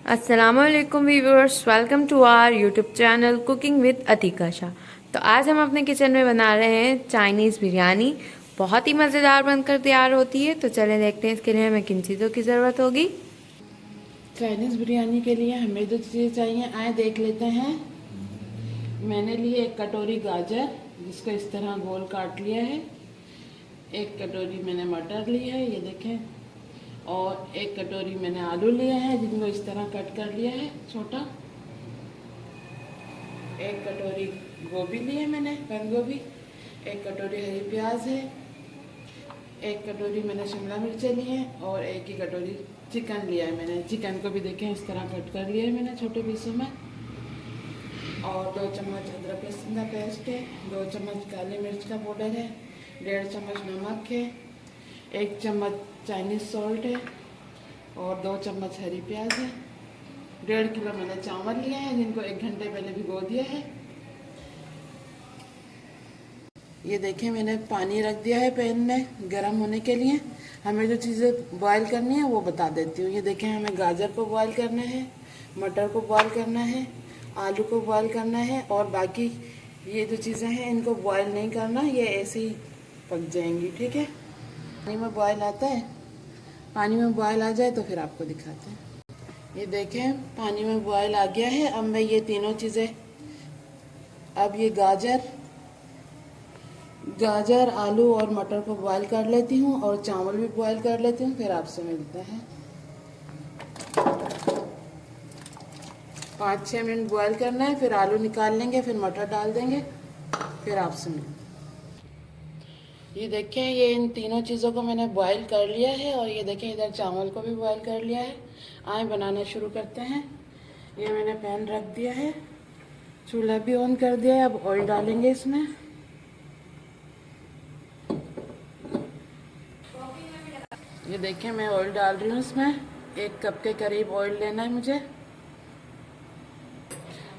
अस्सलामुअलैकुम viewers, welcome to our YouTube channel cooking with Atika Shah. तो आज हम अपने किचन में बना रहे हैं चाइनीज़ बिरयानी। बहुत ही मज़ेदार बनकर तैयार होती है। तो चलें देखते हैं इसके लिए हमें किन चीज़ों की ज़रूरत होगी। चाइनीज़ बिरयानी के लिए हमें जो चीज़ें चाहिए आए देख लेते हैं। मैंने लिए एक कटोरी गाजर, जिसको इस तरह गोल काट लिया है। एक कटोरी मैंने मटर ली है, ये देखें। और एक कटोरी मैंने आलू लिए हैं, जिनको इस तरह कट कर लिया है छोटा। एक कटोरी गोभी ली है मैंने, बंद गोभी। एक कटोरी हरी प्याज है। एक कटोरी मैंने शिमला मिर्चें ली हैं और एक ही कटोरी चिकन लिया है मैंने। चिकन को भी देखें इस तरह कट कर लिया है मैंने छोटे पीसों में। और 2 चम्मच अदरक लहसुन का पेस्ट है, 2 चम्मच काली मिर्च का पाउडर है, 1.5 चम्मच नमक है, 1 चम्मच चाइनीज़ सॉल्ट है और 2 चम्मच हरी प्याज है। 1.5 किलो मैंने चावल लिए हैं, जिनको 1 घंटे पहले भिगो दिया है। ये देखें मैंने पानी रख दिया है पैन में गर्म होने के लिए। हमें जो चीज़ें बॉईल करनी है वो बता देती हूँ। ये देखें, हमें गाजर को बॉईल करना है, मटर को बॉईल करना है, आलू को बॉईल करना है और बाकी ये जो चीज़ें हैं इनको बॉईल नहीं करना, ये ऐसे ही पक जाएंगी। ठीक है, पानी में बॉईल आता है, पानी में बॉईल आ जाए तो फिर आपको दिखाते हैं। ये देखें पानी में बॉईल आ गया है। अब मैं ये तीनों चीज़ें, अब ये गाजर आलू और मटर को बॉईल कर लेती हूँ और चावल भी बॉईल कर लेती हूँ, फिर आपसे मिलते हैं। 5-6 मिनट बॉईल करना है, फिर आलू निकाल लेंगे, फिर मटर डाल देंगे, फिर आपसे मिलते हैं। ये देखें, ये इन तीनों चीज़ों को मैंने बॉईल कर लिया है और ये देखें इधर चावल को भी बॉईल कर लिया है। आए बनाना शुरू करते हैं। ये मैंने पैन रख दिया है, चूल्हा भी ऑन कर दिया है। अब ऑयल डालेंगे इसमें। ये देखिए मैं ऑयल डाल रही हूँ इसमें। 1 कप के करीब ऑयल लेना है मुझे।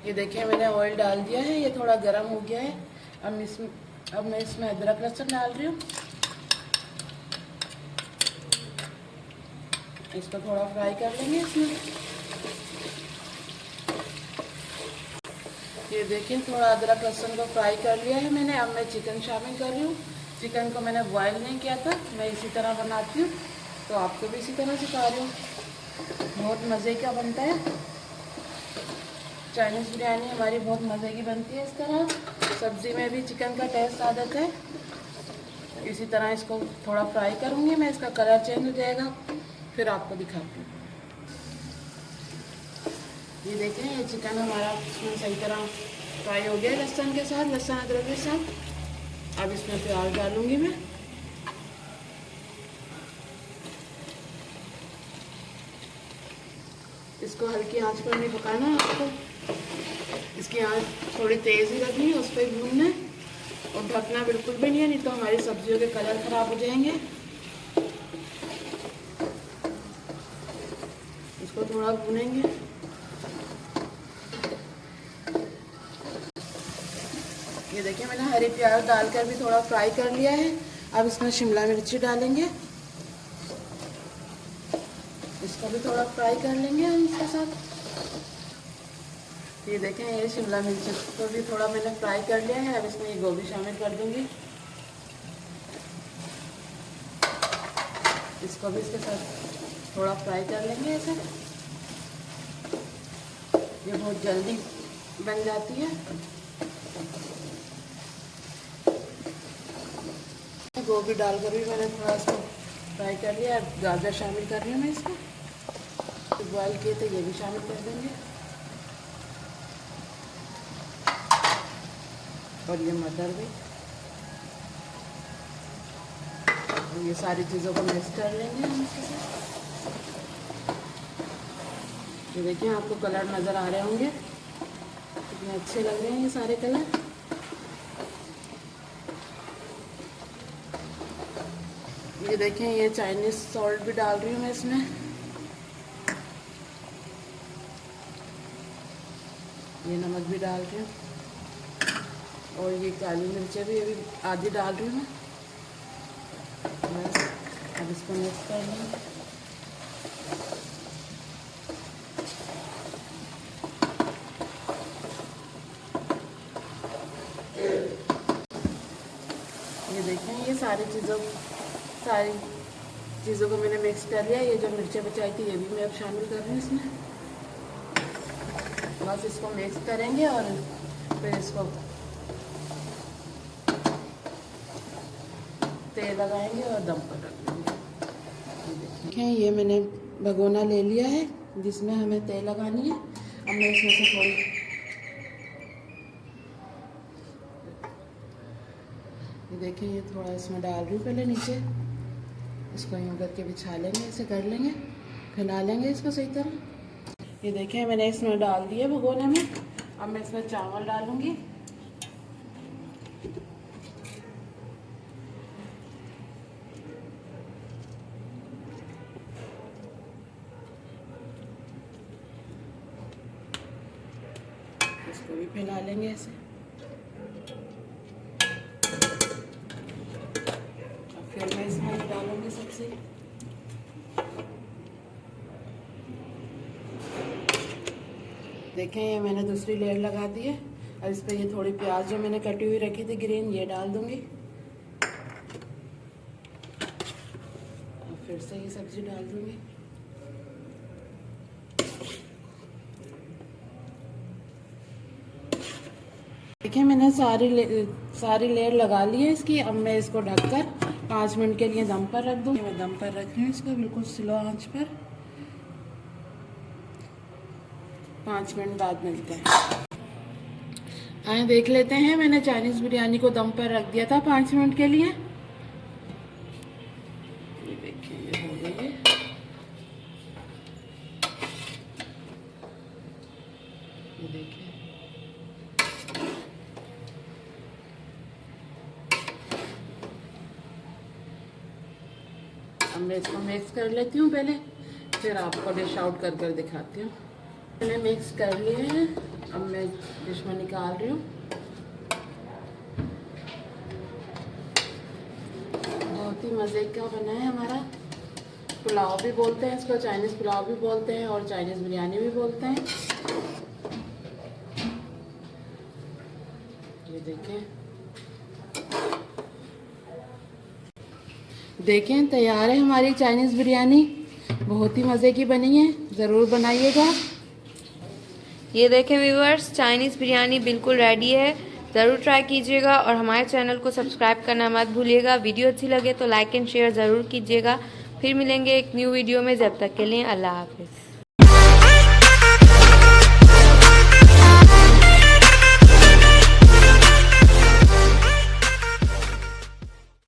ये देखिए मैंने ऑयल डाल दिया है, ये थोड़ा गर्म हो गया है। अब मैं इसमें अदरक लहसुन डाल रही हूँ। इसको थोड़ा फ्राई कर लेंगे इसमें। ये देखिए थोड़ा अदरक लहसुन को फ्राई कर लिया है मैंने। अब मैं चिकन शामिल कर रही हूँ। चिकन को मैंने बॉयल नहीं किया था, मैं इसी तरह बनाती हूँ, तो आपको भी इसी तरह सिखा रही हूँ। बहुत मज़े का बनता है चाइनीज़ बिरयानी, हमारी बहुत मज़े की बनती है। इस तरह सब्ज़ी में भी चिकन का टेस्ट आ जाता है। इसी तरह इसको थोड़ा फ्राई करूँगी मैं, इसका कलर चेंज हो जाएगा, फिर आपको दिखाती हूँ। ये देखें ये चिकन हमारा इसमें सही तरह फ्राई हो गया लहसुन के साथ, लहसुन अदरक के साथ। अब इसमें प्याज डालूँगी मैं। इसको हल्की आंच पर नहीं पकाना है आपको, इसकी आंच थोड़ी तेज़ ही रखनी है, उस पर भूनना है और ढकना बिल्कुल भी नहीं है, नहीं तो हमारी सब्जियों के कलर ख़राब हो जाएंगे। इसको थोड़ा भूनेंगे। ये देखिए मैंने हरी प्याज डालकर भी थोड़ा फ्राई कर लिया है। अब इसमें शिमला मिर्ची डालेंगे, इसको भी थोड़ा फ्राई कर लेंगे हम इसके साथ। ये देखें ये शिमला मिर्च को भी थोड़ा मैंने फ्राई कर लिया है। अब इसमें ये गोभी शामिल कर दूंगी, इसको भी इसके साथ थोड़ा फ्राई कर लेंगे ऐसे। ये बहुत जल्दी बन जाती है। गोभी डालकर भी मैंने थोड़ा इसको फ्राई कर लिया। गाजर शामिल कर रही हूँ मैं इसमें, तो बॉयल किए थे ये भी शामिल कर देंगे। और ये मटर भी, और ये सारी चीज़ों को मिक्स कर लेंगे हम इसके साथ। ये देखिए आपको कलर नज़र आ रहे होंगे, कितने अच्छे लग रहे हैं ये सारे कलर। ये देखें ये चाइनीज़ सॉल्ट भी डाल रही हूँ मैं इसमें। ये नमक भी डाल रही हूँ और ये काली मिर्चें भी अभी आधी डाल रही हूँ मैं। बस अब इसको मिक्स कर लेंगे। सारी चीज़ों को मैंने मिक्स कर लिया। ये जो मिर्चें बचाई थी ये भी मैं अब शामिल कर रही हूँ इसमें। बस इसको मिक्स करेंगे और फिर इसको तेल लगाएंगे और दम पर रख देंगे। देखें ये मैंने भगोना ले लिया है जिसमें हमें तेल लगानी है। अब मैं इसमें से थोड़ी देखें ये थोड़ा इसमें डाल रही हूँ पहले नीचे। इसको यूँ करके बिछा लेंगे, ऐसे कर लेंगे, फैला लेंगे इसको सही तरह। ये देखें मैंने इसमें डाल दिए भगोने में। अब मैं इसमें चावल डालूँगी। इसको भी फैला लेंगे ऐसे। और फिर मैं इसमें डालूंगी सब्जी। देखें ये मैंने दूसरी लेयर लगा दी है। और इस पर ये थोड़ी प्याज जो मैंने कटी हुई रखी थी ग्रीन, ये डाल दूंगी। और फिर से ये सब्जी डाल दूंगी। देखिए मैंने सारी लेयर लगा ली है इसकी। अब मैं इसको ढककर 5 मिनट के लिए दम पर रख दूँ। मैं दम पर रख रही हूँ इसको बिल्कुल स्लो आंच पर। 5 मिनट बाद मिलते हैं। आए देख लेते हैं। मैंने चाइनीज़ बिरयानी को दम पर रख दिया था 5 मिनट के लिए। ये देखिए ये हो गई है। ये देखिए अब मैं इसको मिक्स कर लेती हूँ पहले, फिर आपको डिश आउट कर कर दिखाती हूँ। मैंने मिक्स कर लिए हैं। अब मैं डिश में निकाल रही हूँ। बहुत ही मज़े का बना है हमारा। पुलाव भी बोलते हैं इसको, चाइनीज़ पुलाव भी बोलते हैं और चाइनीज़ बिरयानी भी बोलते हैं। ये देखें तैयार है हमारी चाइनीज़ बिरयानी। बहुत ही मज़े की बनी है, ज़रूर बनाइएगा। ये देखें व्यूअर्स, चाइनीज़ बिरयानी बिल्कुल रेडी है। ज़रूर ट्राई कीजिएगा और हमारे चैनल को सब्सक्राइब करना मत भूलिएगा। वीडियो अच्छी लगे तो लाइक एंड शेयर ज़रूर कीजिएगा। फिर मिलेंगे एक न्यू वीडियो में। जब तक के लिए अल्लाह हाफिज़।